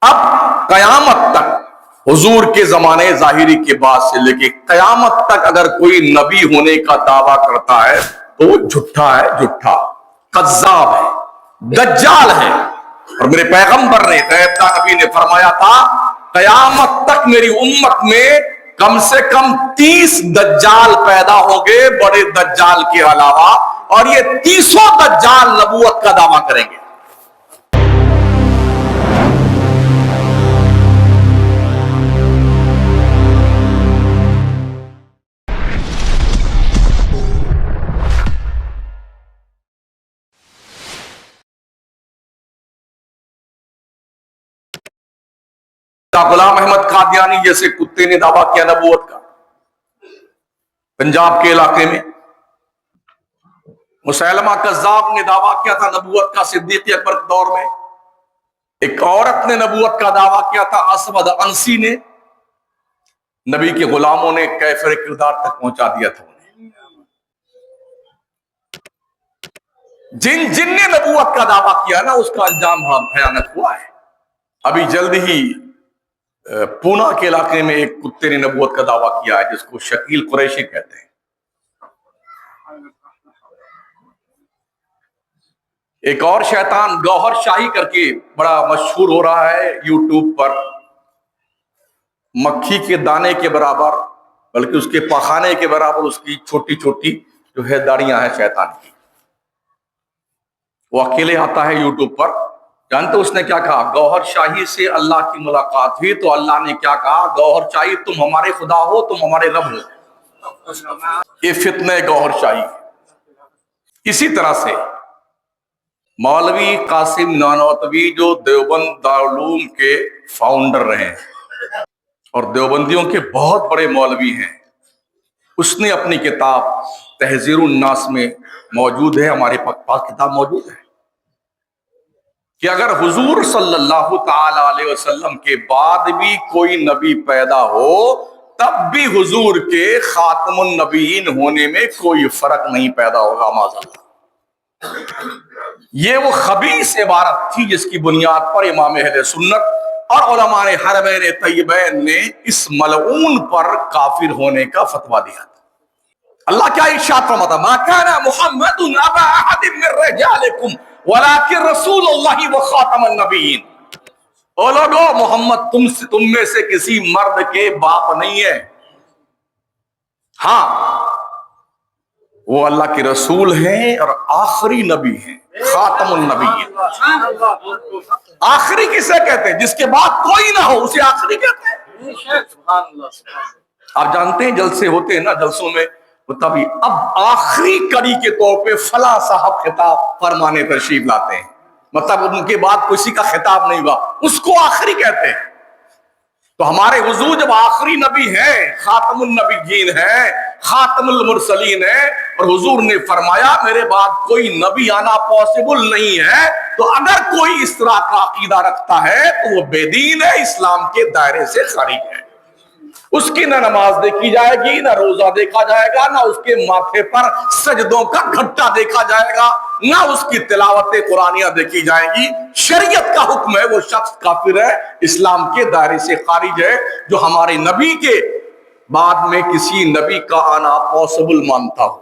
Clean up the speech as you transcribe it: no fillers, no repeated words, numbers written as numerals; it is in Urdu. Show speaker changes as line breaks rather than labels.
اب قیامت تک حضور کے زمانے ظاہری کے بعد سے لے کے قیامت تک اگر کوئی نبی ہونے کا دعویٰ کرتا ہے تو وہ جھوٹا ہے، جھوٹا کذاب ہے، دجال ہے۔ اور میرے پیغمبر نے، غیب داں نبی نے فرمایا تھا قیامت تک میری امت میں کم سے کم 30 دجال پیدا ہوں گے بڑے دجال کے علاوہ، اور یہ 30 دجال نبوت کا دعویٰ کریں گے۔ غلام احمد قادیانی جیسے کتے نے دعویٰ کیا نبوت کا پنجاب کے علاقے میں، مسیلمہ کذاب نے دعویٰ کیا تھا نبوت کا صدیق اکبر کے دور میں، ایک عورت نے نبوت کا دعویٰ کیا تھا اسود انسی نے، نبی کے غلاموں نے کیفر کردار تک پہنچا دیا تھا انہیں۔ جن نے نبوت کا دعویٰ کیا نا اس کا انجام بڑا بھیانک ہوا ہے۔ ابھی جلد ہی پونا کے علاقے میں ایک کتے نے نبوت کا دعویٰ کیا ہے جس کو شکیل قریشی کہتے ہیں۔ ایک اور شیطان گوہر شاہی کر کے بڑا مشہور ہو رہا ہے یوٹیوب پر، مکھی کے دانے کے برابر بلکہ اس کے پخانے کے برابر اس کی چھوٹی چھوٹی جو ہے داڑیاں ہیں شیطان کی۔ وہ اکیلے آتا ہے یوٹیوب پر، جانتے اس نے کیا کہا؟ گوہر شاہی سے اللہ کی ملاقات ہوئی تو اللہ نے کیا کہا؟ گوہر شاہی تم ہمارے خدا ہو، تم ہمارے رب ہو۔ یہ فتنہ گوہر شاہی۔ اسی طرح سے مولوی قاسم نانوتوی جو دیوبند دارالعلوم کے فاؤنڈر رہے اور دیوبندیوں کے بہت بڑے مولوی ہیں، اس نے اپنی کتاب تحذیر الناس میں موجود ہے، ہمارے پاس کتاب موجود ہے، کہ اگر حضور صلی اللہ تعالی علیہ وسلم کے بعد بھی کوئی نبی پیدا ہو تب بھی حضور کے خاتم النبیین ہونے میں کوئی فرق نہیں پیدا ہوگا معاذ اللہ۔ یہ وہ خبیث عبارت تھی جس کی بنیاد پر امام اہل سنت اور علماء حرمین طیبین نے اس ملعون پر کافر ہونے کا فتویٰ دیا تھا۔ اللہ کیا ارشاد فرماتا؟ ما کان محمد ابا احد من رجالکم ولیکن رسول اللہ و خاتم النبیین۔ او لوگو، محمد تم میں سے کسی مرد کے باپ نہیں ہے، ہاں وہ اللہ کے رسول ہیں اور آخری نبی ہیں، خاتم النبیین۔ آخری کسے کہتے ہیں؟ جس کے بعد کوئی نہ ہو اسے آخری کہتے ہیں۔ آپ جانتے ہیں جلسے ہوتے ہیں نا، جلسوں میں تبھی اب آخری کڑی کے طور پہ فلاں صاحب خطاب فرمانے تشریف لاتے ہیں، مطلب ان کے بعد کسی کا خطاب نہیں ہوا، اس کو آخری کہتے ہیں۔ تو ہمارے حضور جب آخری نبی ہیں، خاتم النبیین ہیں، خاتم المرسلین ہیں، اور حضور نے فرمایا میرے بعد کوئی نبی آنا پاسبل نہیں ہے، تو اگر کوئی اس طرح کا عقیدہ رکھتا ہے تو وہ بے دین ہے، اسلام کے دائرے سے خارج ہے۔ اس کی نہ نماز دیکھی جائے گی، نہ روزہ دیکھا جائے گا، نہ اس کے ماتھے پر سجدوں کا گھٹا دیکھا جائے گا، نہ اس کی تلاوت قرآنیہ دیکھی جائے گی۔ شریعت کا حکم ہے وہ شخص کافر ہے، اسلام کے دائرے سے خارج ہے، جو ہمارے نبی کے بعد میں کسی نبی کا آنا پاسبل مانتا ہو۔